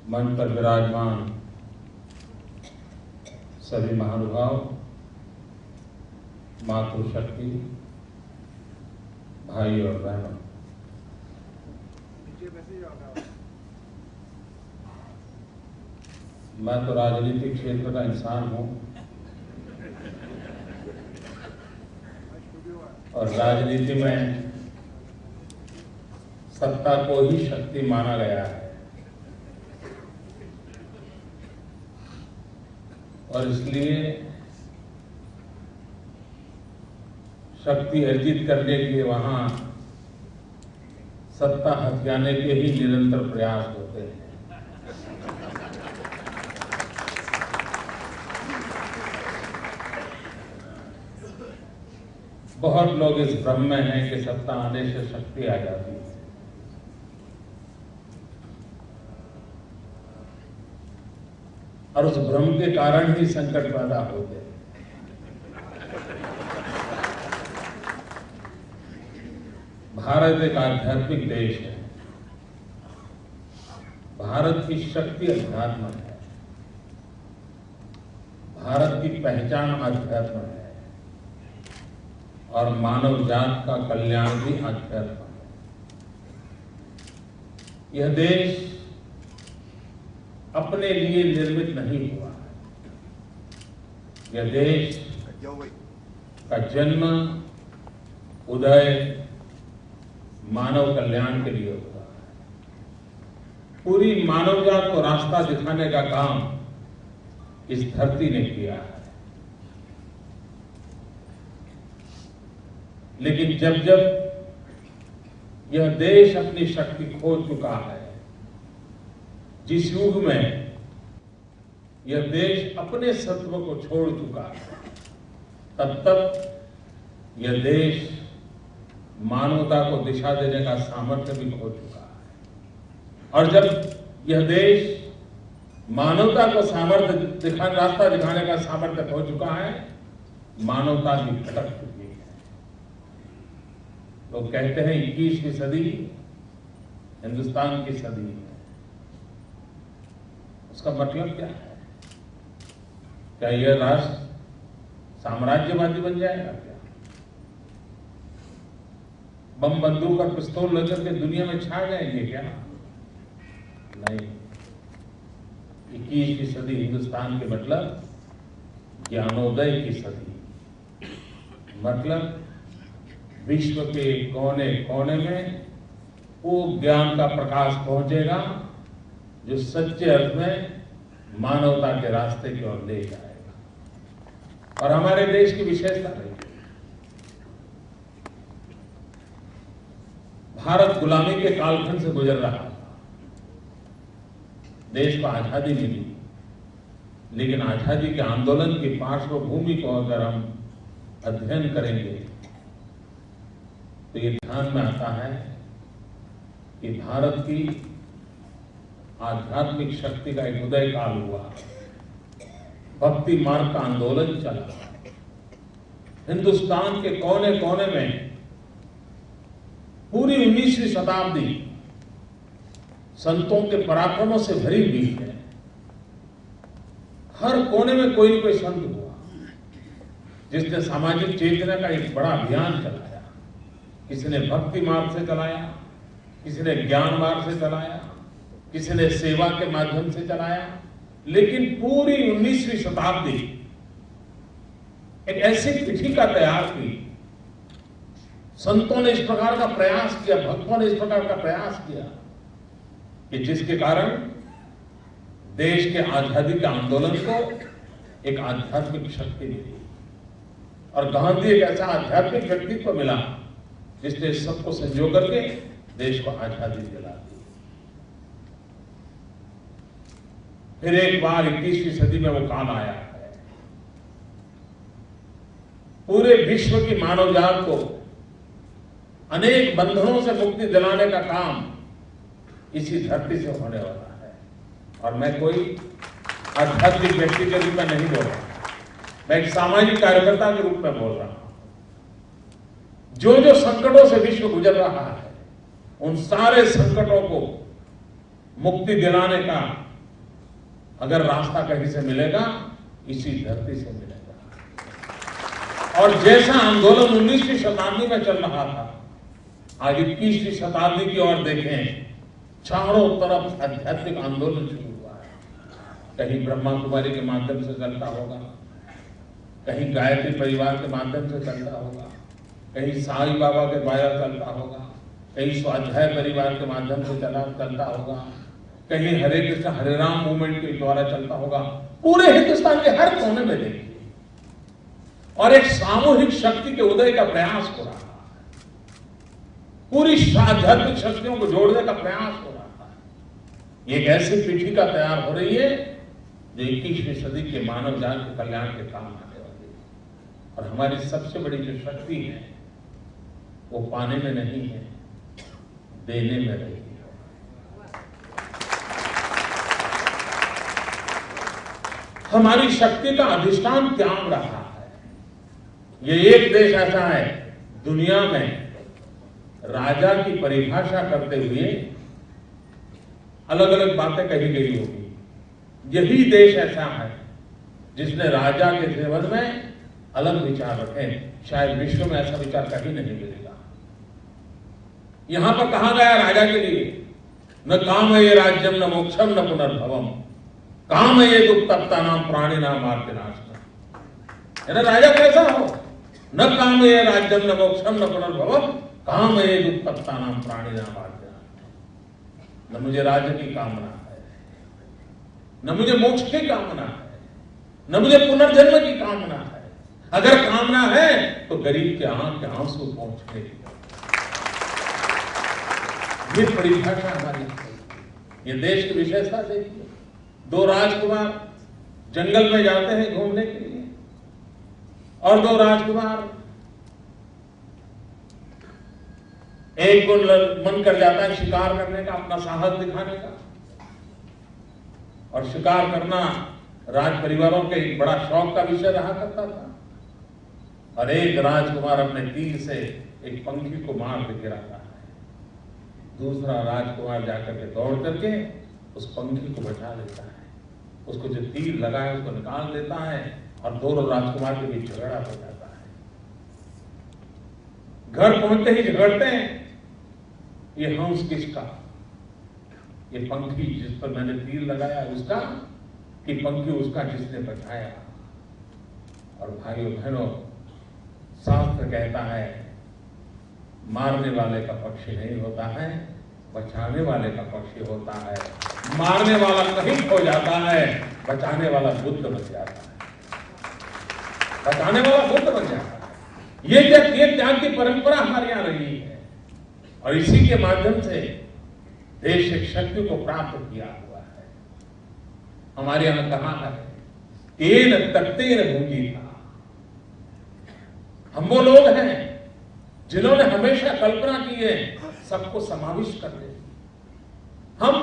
मंच पर विराजमान सभी महानुभाव, मातृशक्ति, भाई और बहनों, मैं तो राजनीतिक क्षेत्र का इंसान हूं और राजनीति में सत्ता को ही शक्ति माना गया है और इसलिए शक्ति अर्जित करने के लिए वहां सत्ता हथियाने के ही निरंतर प्रयास होते हैं। बहुत लोग इस भ्रम में हैं कि सत्ता आने से शक्ति आ जाती है। और उस भ्रम के कारण ही संकट पैदा होते हैं। भारत एक आध्यात्मिक देश है। भारत की शक्ति अध्यात्म है। भारत की पहचान अध्यात्म है और मानव जात का कल्याण भी अध्यात्म है। यह देश अपने लिए निर्मित नहीं हुआ है। यह देश का जन्म, उदय मानव कल्याण के लिए हुआ है। पूरी मानव जात को रास्ता दिखाने का काम इस धरती ने किया है। लेकिन जब जब यह देश अपनी शक्ति खो चुका है, जिस युग में यह देश अपने सत्व को छोड़ चुका है, तब यह देश मानवता को दिशा देने का सामर्थ्य भी खो चुका है। और जब यह देश मानवता को रास्ता दिखाने का सामर्थ्य खो चुका है, मानवता भी भटक चुकी है। लोग कहते हैं 21वीं सदी हिंदुस्तान की सदी है। उसका मतलब क्या है? क्या यह राष्ट्र साम्राज्यवादी बन जाएगा क्या? बम, बंदूक और पिस्तौल लेकर के दुनिया में छा जाएंगे क्या? नहीं। 21वीं सदी हिंदुस्तान के मतलब ज्ञानोदय की सदी, मतलब विश्व के कोने कोने में वो ज्ञान का प्रकाश पहुंचेगा जो सच्चे अर्थ में मानवता के रास्ते की ओर ले जाएगा। और हमारे देश की विशेषता है, भारत गुलामी के कालखंड से गुजर रहा था। देश को आजादी मिली, लेकिन आजादी के आंदोलन की पार्श्वभूमि को अगर हम अध्ययन करेंगे तो ये ध्यान में आता है कि भारत की आध्यात्मिक शक्ति का एक उदय काल हुआ, भक्ति मार्ग का आंदोलन चला। हिंदुस्तान के कोने कोने में पूरी 19वीं शताब्दी संतों के पराक्रमों से भरी हुई है। हर कोने में कोई न कोई संत हुआ जिसने सामाजिक चेतना का एक बड़ा अभियान चलाया। किसी ने भक्ति मार्ग से चलाया, किसी ने ज्ञान मार्ग से चलाया, किसी ने सेवा के माध्यम से चलाया। लेकिन पूरी 19वीं शताब्दी एक ऐसी पीठिका तैयार की, संतों ने इस प्रकार का प्रयास किया, भक्तों ने इस प्रकार का प्रयास किया कि जिसके कारण देश के आजादी के आंदोलन को एक आध्यात्मिक शक्ति मिली। और गांधी एक ऐसा आध्यात्मिक व्यक्तित्व मिला जिसने सबको संजो करके देश को आजादी दिला दी। फिर एक बार 21वीं सदी में वो काल आया है। पूरे विश्व की मानव जात को अनेक बंधनों से मुक्ति दिलाने का काम इसी धरती से होने वाला है। और मैं कोई आध्यात्मिक व्यक्ति के रूप में नहीं बोल रहा, मैं एक सामाजिक कार्यकर्ता के रूप में बोल रहा हूं। जो जो संकटों से विश्व गुजर रहा है, उन सारे संकटों को मुक्ति दिलाने का अगर रास्ता कहीं से मिलेगा, इसी धरती से मिलेगा। और जैसा आंदोलन 19वीं शताब्दी में चल रहा था, आज 21वीं शताब्दी की ओर देखें, चारों तरफ आध्यात्मिक आंदोलन शुरू हुआ है। कहीं ब्रह्मा कुमारी के माध्यम से चलता होगा, कहीं गायत्री परिवार के माध्यम से चलता होगा, कहीं साईं बाबा के द्वारा चलता होगा, कहीं स्वाध्याय परिवार के माध्यम से चलता होगा, कहीं हरे कृष्ण हरे राम मूवमेंट के द्वारा चलता होगा। पूरे हिंदुस्तान के हर कोने में देखिए, और एक सामूहिक शक्ति के उदय का प्रयास हो रहा है। पूरी आध्यात्मिक शक्तियों को जोड़ने का प्रयास हो रहा है। एक ऐसी पीठिका तैयार हो रही है जो 21वीं सदी के मानव जाति के कल्याण के काम आने वाली है। और हमारी सबसे बड़ी जो शक्ति है वो पाने में नहीं है, देने में रही है। हमारी शक्ति का अधिष्ठान त्याग रहा है। ये एक देश ऐसा है दुनिया में राजा की परिभाषा करते हुए अलग अलग बातें कही गई होगी। यही देश ऐसा है जिसने राजा के सेवन में अलग विचार रखे। शायद विश्व में ऐसा विचार कहीं नहीं मिलेगा। यहां पर कहा गया राजा के लिए, न काम ये राज्यम न मोक्षम न पुनर्भवम, काम ये दुप्तप्ता नाम प्राणी नाम मार्गनाश। राजा कैसा हो, न काम ये राज्यम न मोक्षम न पुनर्भवम, काम ये दुप्तप्ता नाम प्राणी नाम मार्गनाश। न मुझे राज्य की कामना है, न मुझे मोक्ष की कामना है, न मुझे पुनर्जन्म की कामना है। अगर कामना है तो गरीब के आंख के आंसू पहुंचने की। ये परिभाषा हमारी, ये देश की विशेषता देखिए। 2 राजकुमार जंगल में जाते हैं घूमने के लिए, और 2 राजकुमार, एक को मन कर जाता है शिकार करने का, अपना साहस दिखाने का। और शिकार करना राज परिवारों के एक बड़ा शौक का विषय रहा करता था। और एक राजकुमार अपने तीर से एक पंखी को मार के गिराता है। दूसरा राजकुमार जाकर के दौड़ करके उस पंखी को बचा लेता है, उसको जो तीर लगा है उसको निकाल देता है, और दोनों राजकुमार के बीच झगड़ा हो जाता है। घर पहुंचते ही झगड़ते हैं, ये हंस किसका, ये पंखी जिस पर मैंने तीर लगाया उसका, कि पंखी उसका जिसने बचाया। और भाइयों बहनों, शास्त्र कहता है मारने वाले का पक्षी नहीं होता है, बचाने वाले का पक्षी होता है। मारने वाला कहीं खो जाता है, बचाने वाला बुद्ध बन जाता है। बचाने वाला बुद्ध बन जाता है। ये त्याग की परंपरा हमारे यहां रही है, और इसी के माध्यम से देश एक शक्ति को प्राप्त किया हुआ है। हमारे यहां कहा है तेन तख्तेन भूंजी था। हम वो लोग हैं जिन्होंने हमेशा कल्पना की है सबको समाविष्ट कर दे। हम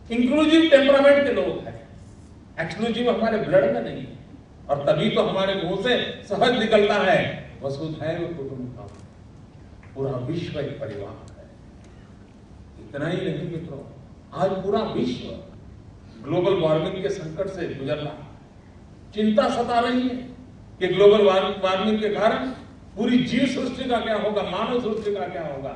इंक्लूसिव टेम्परामेंट के लोग हैं, एक्सक्लूसिव हमारे ब्लड में नहीं है। और तभी तो हमारे मुंह से सहज निकलता है वसुधैव कुटुंबकम, पूरा विश्व एक परिवार है। इतना ही नहीं मित्रों, आज पूरा विश्व ग्लोबल वार्मिंग के संकट से गुजर रहा है। चिंता सता रही है कि ग्लोबल वार्मिंग के कारण पूरी जीव सृष्टि का क्या होगा, मानव सृष्टि का क्या होगा।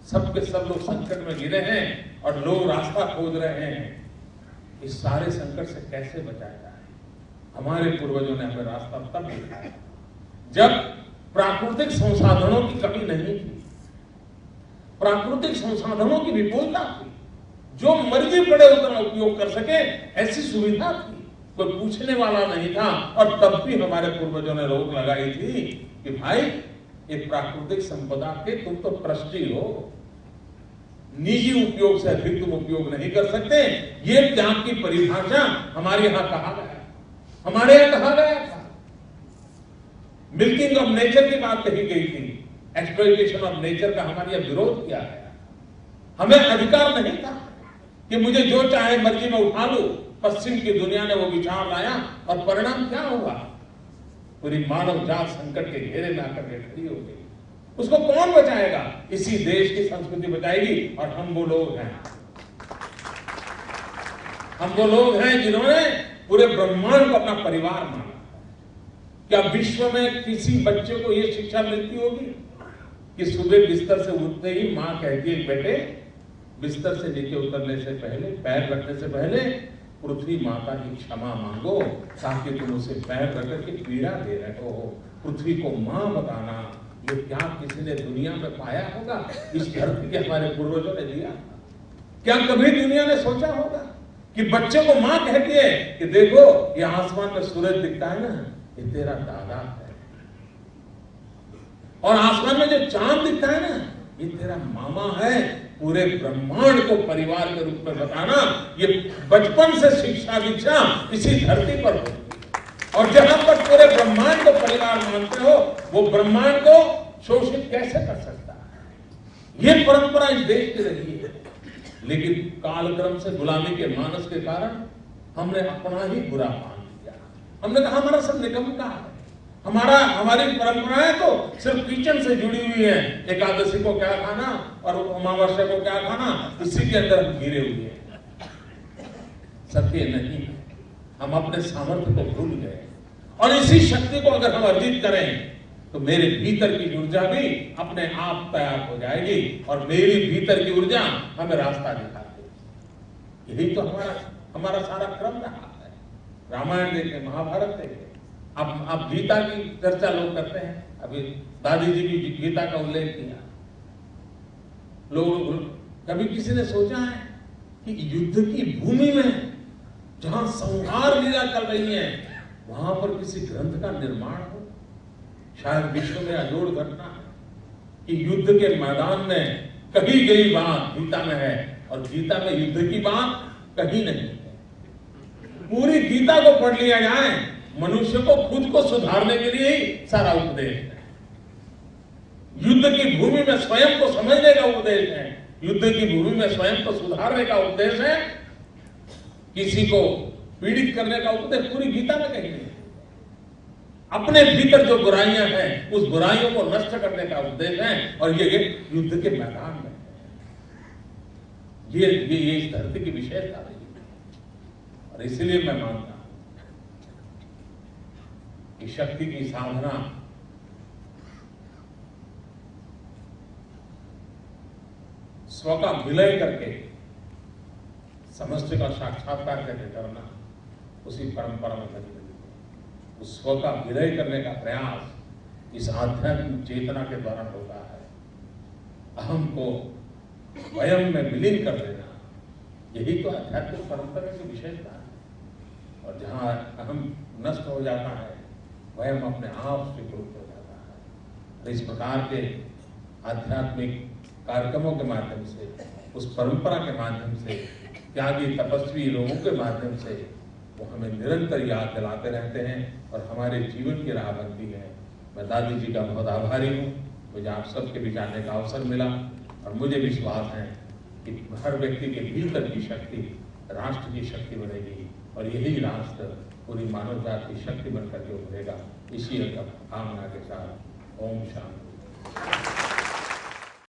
सबके सब लोग संकट में गिरे हैं और लोग रास्ता खोज रहे हैं इस सारे संकट से कैसे बचाया जाए। हमारे पूर्वजों ने हमें रास्ता तब दिखाया जब प्राकृतिक संसाधनों की कमी नहीं थी, प्राकृतिक संसाधनों की विपुलता थी, जो मर्जी पड़े उतना उपयोग कर सके ऐसी सुविधा थी, कोई पूछने वाला नहीं था। और तब भी हमारे पूर्वजों ने रोक लगाई थी कि भाई ये प्राकृतिक संपदा के तुम तो ट्रस्टी हो, निजी उपयोग से अधिक तुम उपयोग नहीं कर सकते। ये त्याग की परिभाषा हमारे यहां कहा गया, हमारे यहां कहा गया था। मिल्किंग ऑफ नेचर की बात कही गई थी, एक्सप्लॉइटेशन ऑफ नेचर का हमारे यहां विरोध किया गया। हमें अधिकार नहीं था कि मुझे जो चाहे मर्जी में उठा लूं। पश्चिम की दुनिया ने वो विचार लाया और परिणाम क्या हुआ, पूरी मानव जात संकट के घेरे में आकर के खड़ी हो गई। उसको कौन बचाएगा? इसी देश की संस्कृति बचाएगी, और हम वो लोग हैं। हम वो लोग हैं जिन्होंने पूरे ब्रह्मांड को अपना परिवार माना। क्या विश्व में किसी बच्चे को यह शिक्षा मिलती होगी कि सुबह बिस्तर से उठते ही मां कहती है, बेटे बिस्तर से नीचे उतरने से पहले, पैर रखने से पहले पृथ्वी माता की क्षमा मांगो, ताकि तुम उसे पैर रख के पीड़ा दे रहे हो। पृथ्वी को मां बताना, ये क्या किसी ने दुनिया में पाया होगा? इस धरती के हमारे पूर्वजों ने दिया। क्या कभी दुनिया ने सोचा होगा कि बच्चे को मां कहती है कि देखो ये आसमान में सूरज दिखता है ना, ये तेरा दादा है, और आसमान में जो चांद दिखता है ना, ये तेरा मामा है। पूरे ब्रह्मांड को परिवार के रूप में बताना, ये बचपन से शिक्षा दीक्षा इसी धरती पर होती है। और जहां पर पूरे ब्रह्मांड को परिवार मानते हो, वो ब्रह्मांड को शोषित कैसे कर सकता है? ये परंपरा इस देश की रही है, लेकिन कालक्रम से गुलामी के मानस के कारण हमने अपना ही बुरा मान लिया। हमने कहा हमारा सब निकम्मा का है, हमारी परंपराएं तो सिर्फ किचन से जुड़ी हुई है। एकादशी को क्या खाना और अमावस्या को क्या खाना, इसी के अंदर हम घिरे हुए हैं। सत्य नहीं, हम अपने सामर्थ्य को भूल गए, और इसी शक्ति को अगर हम अर्जित करें तो मेरे भीतर की ऊर्जा भी अपने आप तैयार हो जाएगी, और मेरी भीतर की ऊर्जा हमें रास्ता दिखाती। यही तो हमारा सारा क्रम रहा है। रामायण देखें, महाभारत देखें, अब गीता की चर्चा लोग करते हैं। अभी दादी जी भी गीता का उल्लेख किया। लोग कभी किसी ने सोचा है कि युद्ध की भूमि में जहां संहार लीला चल रही है, वहां पर किसी ग्रंथ का निर्माण हो? शायद विश्व में अजोड़ घटना है कि युद्ध के मैदान में कही गई बात गीता में है, और गीता में युद्ध की बात कहीं नहीं है। पूरी गीता को पढ़ लिया जाए, मनुष्य को खुद को सुधारने के लिए ही सारा उपदेश है। युद्ध की भूमि में स्वयं को समझने का उपदेश है, युद्ध की भूमि में स्वयं को सुधारने का उपदेश है। किसी को पीड़ित करने का उपदेश पूरी गीता में कहीं नहीं। अपने भीतर जो बुराइयां हैं, उस बुराइयों को नष्ट करने का उपदेश है, और ये युद्ध के मैदान में ये इस धरती की विशेषता रही है। और इसलिए मैं मानता हूं कि शक्ति की साधना स्व का विलय करके समष्टि का साक्षात्कार करके करना, उसी परंपरा में लगी है। उस स्व का विलय करने का प्रयास इस आध्यात्मिक चेतना के द्वारा होता है। अहम को वयम में विलीन कर देना, यही तो आध्यात्मिक परंपरा की विशेषता है। और जहां अहम नष्ट हो जाता है, वयम अपने आप स्वीकृत हो जाता है। तो इस प्रकार के आध्यात्मिक कार्यक्रमों के माध्यम से, उस परंपरा के माध्यम से, त्यागी तपस्वी लोगों के माध्यम से वो हमें निरंतर याद दिलाते रहते हैं और हमारे जीवन की राह बनती है। मैं दादी जी का बहुत आभारी हूँ। मुझे आप सबके भी जानने का अवसर मिला, और मुझे विश्वास है कि हर व्यक्ति के भीतर की शक्ति राष्ट्र की शक्ति बनेगी, और यही राष्ट्र पूरी मानव जाति की शक्ति बनकर के उभरेगा। इसी कामना के साथ ओम शांति।